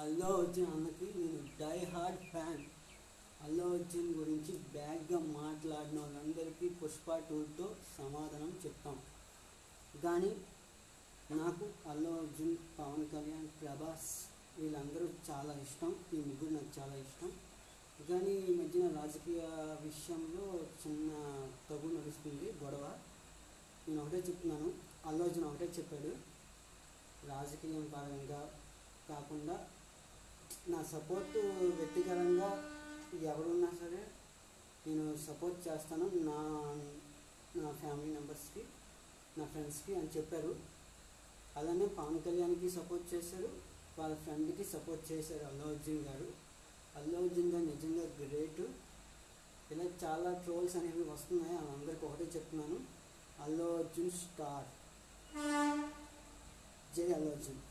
అల్లు అర్జున్ అన్నకి నేను die hard fan. Allu Arjun గురించి బ్యాడ్గా మాట్లాడిన వాళ్ళందరికీ పుష్ప 2తో సమాధానం చెప్తాం. కానీ నాకు అల్లు అర్జున్, పవన్ కళ్యాణ్, ప్రభాస్ వీళ్ళందరూ చాలా ఇష్టం. ఈ ముగ్గురు నాకు చాలా ఇష్టం. కానీ ఈ మధ్యన రాజకీయ విషయంలో చిన్న తగు నడుస్తుంది, గొడవ. నేను ఒకటే చెప్తున్నాను, అల్లు అర్జున్ ఒకటే చెప్పాడు, రాజకీయం పరంగా కాకుండా నా సపోర్టు వ్యక్తిగతంగా ఎవరున్నా సరే నేను సపోర్ట్ చేస్తాను నా ఫ్యామిలీ మెంబర్స్కి, నా ఫ్రెండ్స్కి అని చెప్పారు. అలానే పవన్ కళ్యాణ్కి సపోర్ట్ చేశారు, వాళ్ళ ఫ్రెండ్కి సపోర్ట్ చేశారు అల్లు అర్జున్ గారు. అల్లు అర్జున్ గారు నిజంగా గ్రేట్. ఇలా చాలా ట్రోల్స్ అనేవి వస్తున్నాయి, వాళ్ళందరికీ ఒకటే చెప్తున్నాను, అల్లు అర్జున్ స్టార్. జై అల్లు అర్జున్.